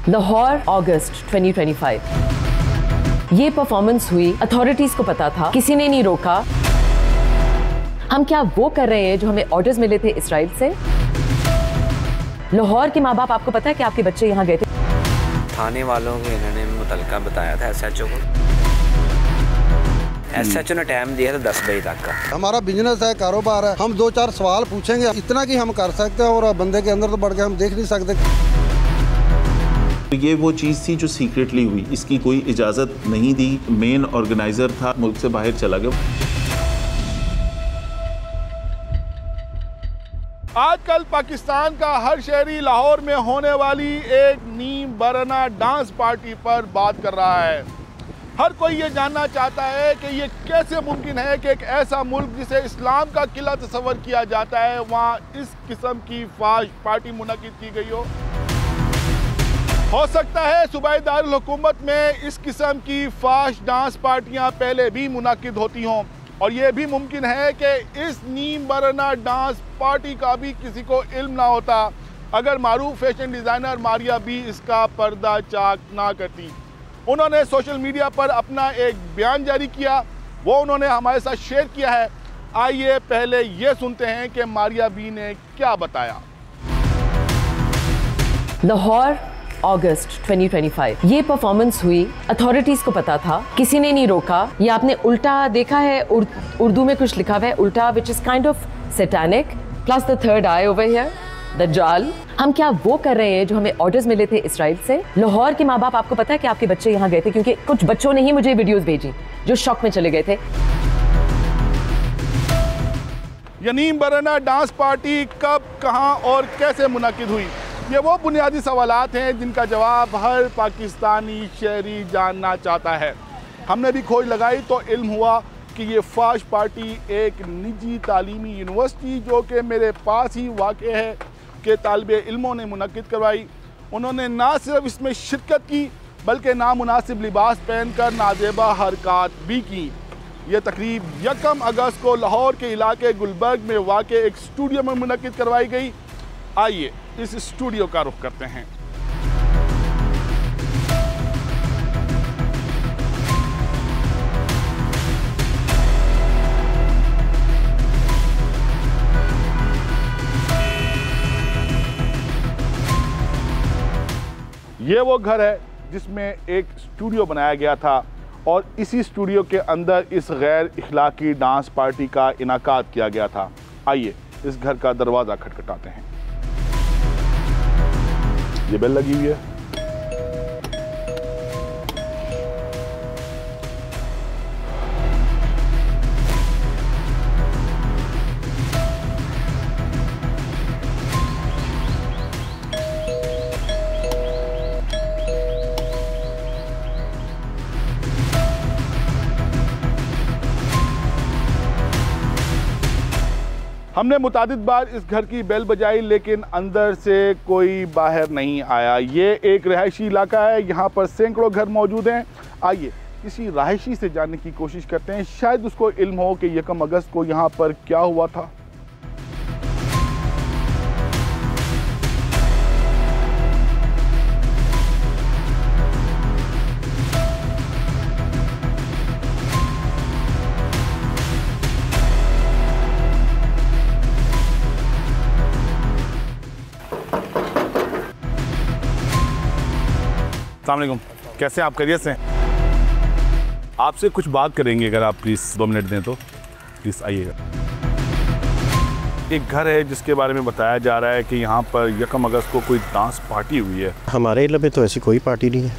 लाहौर अगस्त 2025। ये परफॉर्मेंस हुई, अथॉरिटीज को पता था, किसी ने नहीं रोका। हम क्या वो कर रहे हैं जो हमें ऑर्डर्स मिले थे इसराइल से? लाहौर के माँ बाप, आपको पता है कि आपके बच्चे यहाँ गए थे? थाने वालों को इन्होंने मुतलका बताया था SHO को। SHO ने टाइम दिया था 10 बजे तक का। हमारा बिजनेस है, कारोबार है, हम 2-4 सवाल पूछेंगे, इतना कि हम कर सकते हैं, और बंदे के अंदर तो बढ़ के हम देख नहीं सकते। ये वो चीज़ थी जो सीक्रेटली हुई, इसकी कोई इजाज़त नहीं दी। मेन ऑर्गेनाइजर था, मुल्क से बाहर चला गया। आजकल पाकिस्तान का हर शहरी लाहौर में होने वाली एक नीम बरना डांस पार्टी पर बात कर रहा है। हर कोई ये जानना चाहता है कि ये कैसे मुमकिन है कि एक ऐसा मुल्क जिसे इस्लाम का किला तस्वर किया जाता है, वहाँ इस किस्म की फाश पार्टी मुनक्किद की गई हो सकता है सूबाई दारुल हुकूमत में इस किस्म की फाश डांस पार्टियाँ पहले भी मुनक्किद होती हों, और ये भी मुमकिन है कि इस नीम बरना डांस पार्टी का भी किसी को इल्म ना होता अगर मारूफ फैशन डिज़ाइनर मारिया बी इसका पर्दा चाक ना करती। उन्होंने सोशल मीडिया पर अपना एक बयान जारी किया, वो उन्होंने हमारे साथ शेयर किया है। आइए पहले ये सुनते हैं कि मारिया बी ने क्या बताया। लाहौर अगस्त 2025। ये परफॉर्मेंस हुई, अथॉरिटीज को पता था, किसी ने नहीं रोका। ये आपने उल्टा देखा है, उर्दू में कुछ लिखा हुआ है उल्टा, which is kind of satanic, plus the third eye over here, दज्जाल। हम क्या वो कर रहे हैं जो हमें ऑर्डर्स मिले थे इसराइल से? लाहौर के माँ बाप, आपको पता है कि आपके बच्चे यहाँ गए थे? क्योंकि कुछ बच्चों ने ही मुझे वीडियोस भेजी जो शॉक में चले गए थे। ये नीम बरना डांस पार्टी कब, कहाँ और कैसे मुनक्किद हुई? ये वो बुनियादी सवालात हैं जिनका जवाब हर पाकिस्तानी शहरी जानना चाहता है। हमने भी खोज लगाई तो इल्म हुआ कि ये फाश पार्टी एक निजी तालीमी यूनिवर्सिटी जो कि मेरे पास ही वाक़ है के तालिब इल्मों ने मुनक्किद करवाई। उन्होंने ना सिर्फ इसमें शिरकत की बल्कि नामुनासिब लिबास पहनकर नाजेबा हरकत भी की। यह तकरीब 1 अगस्त को लाहौर के इलाके गुलबर्ग में वाक़ एक स्टूडियो में मुनक्किद करवाई गई। आइए इस स्टूडियो का रुख करते हैं। ये वो घर है जिसमें एक स्टूडियो बनाया गया था, और इसी स्टूडियो के अंदर इस गैर इखलाकी डांस पार्टी का इनाकाद किया गया था। आइए इस घर का दरवाज़ा खटखटाते हैं। ये बेल लगी हुई है। हमने मुतादिद बार इस घर की बेल बजाई लेकिन अंदर से कोई बाहर नहीं आया। ये एक रिहायशी इलाका है, यहाँ पर सैकड़ों घर मौजूद हैं। आइए किसी रहायशी से जानने की कोशिश करते हैं, शायद उसको इल्म हो कि 1 अगस्त को यहाँ पर क्या हुआ था। अस्सलाम वालेकुम, कैसे आप? खैरियत से? आपसे कुछ बात करेंगे, अगर आप प्लीज़ 2 मिनट दें तो प्लीज़ आइएगा। एक घर है जिसके बारे में बताया जा रहा है कि यहाँ पर 1 अगस्त को कोई डांस पार्टी हुई है। हमारे इलाके में तो ऐसी कोई पार्टी नहीं है,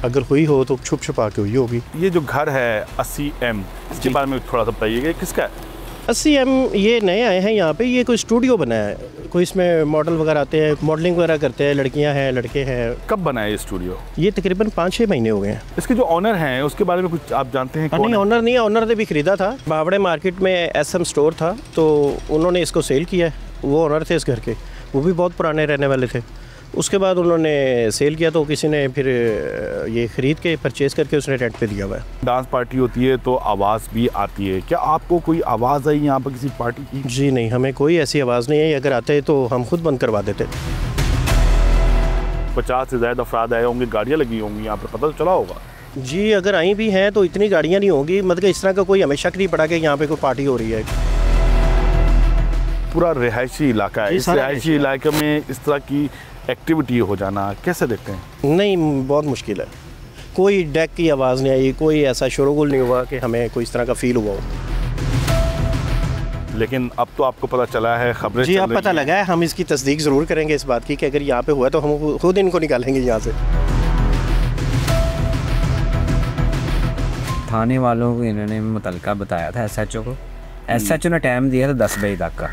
अगर हुई हो तो छुप छुपा के हुई होगी। ये जो घर है 80M, इसके बारे में थोड़ा सा बताइएगा, किसका है? 80M ये नए आए हैं यहाँ पे। ये कोई स्टूडियो बनाया है, कोई इसमें मॉडल वगैरह आते हैं, मॉडलिंग वगैरह करते हैं, लड़कियाँ हैं, लड़के हैं। कब बनाया ये स्टूडियो? ये तकरीबन 5-6 महीने हो गए हैं। इसके जो ऑनर हैं उसके बारे में कुछ आप जानते हैं? नहीं, ऑनर नहीं है, ऑनर ने भी ख़रीदा था। बावड़े मार्केट में SM स्टोर था, तो उन्होंने इसको सेल किया है। वो ऑनर थे इस घर के, वो भी बहुत पुराने रहने वाले थे। उसके बाद उन्होंने सेल किया तो किसी ने फिर ये ख़रीद के परचेज़ करके उसने रेंट पे दिया हुआ है। डांस पार्टी होती है तो आवाज़ भी आती है, क्या आपको कोई आवाज़ आई यहाँ पर किसी पार्टी की? जी नहीं, हमें कोई ऐसी आवाज़ नहीं है। अगर आते तो हम खुद बंद करवा देते। 50 से ज़्यादा अफराद आए होंगे, गाड़ियाँ लगी होंगी यहाँ पर, पता तो चला होगा? जी अगर आई भी हैं तो इतनी गाड़ियाँ नहीं होंगी, मतलब इस तरह का कोई हमें शक नहीं पड़ा कि यहाँ पे कोई पार्टी हो रही है। पूरा रिहायशी इलाका है, इस रिहायशी इलाके में इस तरह की एक्टिविटी हो जाना कैसे देखते हैं? नहीं, बहुत मुश्किल है। कोई डेक की आवाज़ नहीं आई, कोई ऐसा शोरगुल नहीं हुआ कि हमें कोई इस तरह का फील हुआ हो। लेकिन अब तो आपको पता चला है, खबरें जी अब पता लगा है, हम इसकी तस्दीक ज़रूर करेंगे इस बात की कि अगर यहाँ पे हुआ तो हम खुद इनको निकालेंगे यहाँ से। थाने वालों को इन्होंने मुतलका बताया था SHO को। SHO ने टाइम दिया था 10 बजे तक का।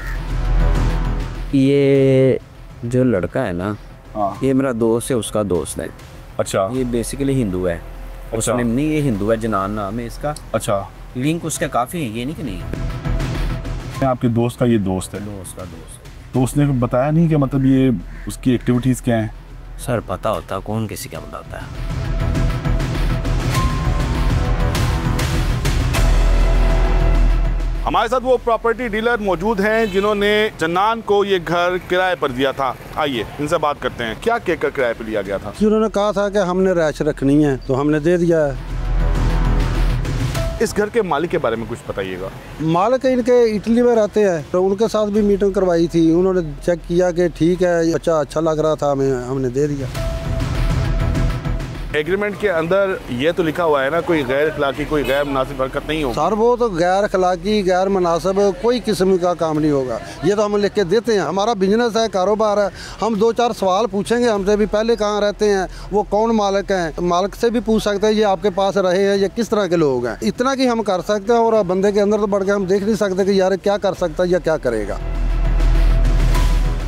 ये जो लड़का है ना, ये मेरा दोस्त है, उसका दोस्त है। अच्छा। ये बेसिकली हिंदू है। उसने नहीं, ये हिंदू है, जनान नाम है इसका। अच्छा। लिंक उसका काफ़ी है, ये नहीं कि नहीं। आपके दोस्त का ये दोस्त है? दोस्त का दोस्त है। तो उसने बताया नहीं कि मतलब ये उसकी एक्टिविटीज़ क्या हैं? सर पता होता, कौन किसी का बताता है। हमारे साथ वो प्रॉपर्टी डीलर मौजूद हैं जिन्होंने जन्नान को ये घर किराए पर दिया था। आइए इनसे बात करते हैं, क्या कहकर किराए पर लिया गया था? उन्होंने कहा था कि हमने रैश रखनी है तो हमने दे दिया है। इस घर के मालिक के बारे में कुछ बताइएगा। मालिक इनके इटली में रहते हैं, तो उनके साथ भी मीटिंग करवाई थी, उन्होंने चेक किया कि ठीक है, अच्छा लग रहा था, हमें हमने दे दिया। एग्रीमेंट के अंदर ये तो लिखा हुआ है ना, कोई गैर अखलाकी, कोई गैर मुनासिब हरकत नहीं होगी। सर वो तो गैर अखलाकी, गैर मुनासिब कोई किस्म का काम नहीं होगा, ये तो हम लिख के देते हैं। हमारा बिजनेस है, कारोबार है, हम 2-4 सवाल पूछेंगे हमसे भी, पहले कहाँ रहते हैं, वो कौन मालिक हैं, मालिक से भी पूछ सकते हैं ये आपके पास रहे हैं, ये किस तरह के लोग हैं, इतना कि हम कर सकते हैं। और बंदे के अंदर तो बढ़ के हम देख नहीं सकते कि यार क्या कर सकता है या क्या करेगा।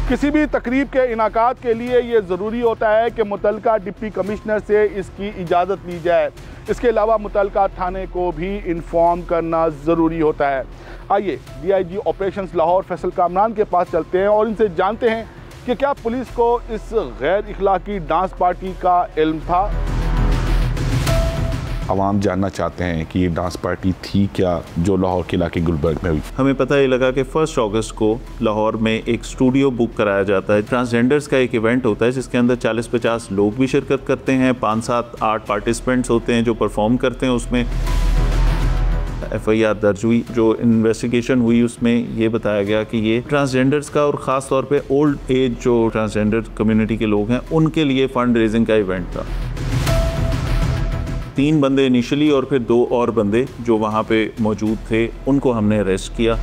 किसी भी तकरीब के इनाकात के लिए ये ज़रूरी होता है कि मुतलका डिप्टी कमिश्नर से इसकी इजाज़त ली जाए। इसके अलावा मुतलका थाने को भी इन्फॉर्म करना ज़रूरी होता है। आइए DIG ऑपरेशंस लाहौर फैसल कामरान के पास चलते हैं और इनसे जानते हैं कि क्या पुलिस को इस गैर इखलाकी डांस पार्टी का इल्म था। आवाम जानना चाहते हैं कि ये डांस पार्टी थी क्या जो लाहौर के इलाके गुलबर्ग में हुई। हमें पता ये लगा कि 1 अगस्त को लाहौर में एक स्टूडियो बुक कराया जाता है। ट्रांसजेंडर्स का एक इवेंट होता है जिसके अंदर 40-50 लोग भी शिरकत करते हैं, 5-7-8 पार्टिसिपेंट्स होते हैं जो परफॉर्म करते हैं। उसमें FIR दर्ज हुई, जो इन्वेस्टिगेशन हुई उसमें ये बताया गया कि ये ट्रांसजेंडर्स का और ख़ास तौर पे ओल्ड एज जो ट्रांसजेंडर कम्युनिटी के लोग हैं उनके लिए फ़ंड रेजिंग का इवेंट था। 3 बंदे इनिशियली और फिर 2 और बंदे जो वहाँ पे मौजूद थे उनको हमने अरेस्ट किया,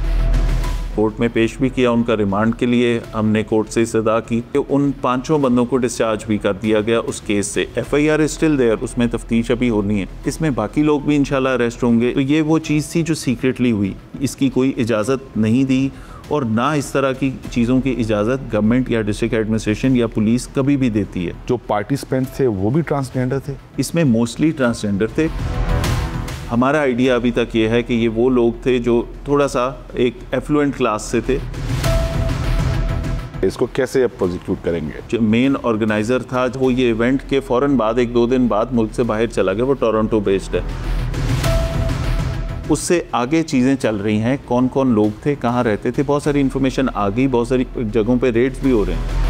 कोर्ट में पेश भी किया। उनका रिमांड के लिए हमने कोर्ट से इस्तदा की कि उन 5 बंदों को डिस्चार्ज भी कर दिया गया उस केस से। FIR इज स्टिल देयर, उसमें तफ्तीश अभी होनी है। इसमें बाकी लोग भी इंशाल्लाह अरेस्ट होंगे। तो ये वो चीज़ थी जो सीक्रेटली हुई, इसकी कोई इजाज़त नहीं दी और ना इस तरह की चीज़ों की इजाज़त गवर्नमेंट या डिस्ट्रिक्ट एडमिनिस्ट्रेशन या पुलिस कभी भी देती है। जो पार्टिसिपेंट्स थे वो भी ट्रांसजेंडर थे? इसमें मोस्टली ट्रांसजेंडर थे। हमारा आइडिया अभी तक ये है कि ये वो लोग थे जो थोड़ा सा एक एफ्लुएंट क्लास से थे। इसको कैसे आप प्रोसिक्यूट करेंगे? जो मेन ऑर्गेनाइज़र था वो ये इवेंट के फ़ौरन बाद 1-2 दिन बाद मुल्क से बाहर चला गया, वो टोरंटो बेस्ड है। उससे आगे चीज़ें चल रही हैं, कौन कौन लोग थे, कहाँ रहते थे, बहुत सारी इन्फॉर्मेशन आ गई, बहुत सारी जगहों पे रेड्स भी हो रहे हैं।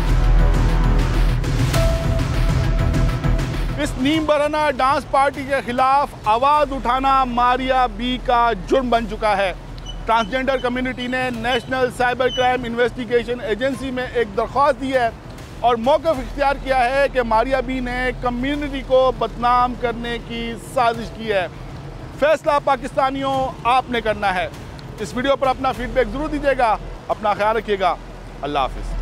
इस नीम बराना डांस पार्टी के खिलाफ आवाज़ उठाना मारिया बी का जुर्म बन चुका है। ट्रांसजेंडर कम्युनिटी ने national cyber crime investigation agency में एक दरख्वास्त दी है और मौक़िफ़ इख्तियार किया है कि मारिया बी ने कम्युनिटी को बदनाम करने की साजिश की है। फैसला पाकिस्तानियों आपने करना है। इस वीडियो पर अपना फीडबैक ज़रूर दीजिएगा। अपना ख्याल रखिएगा। अल्लाह हाफ़िज़।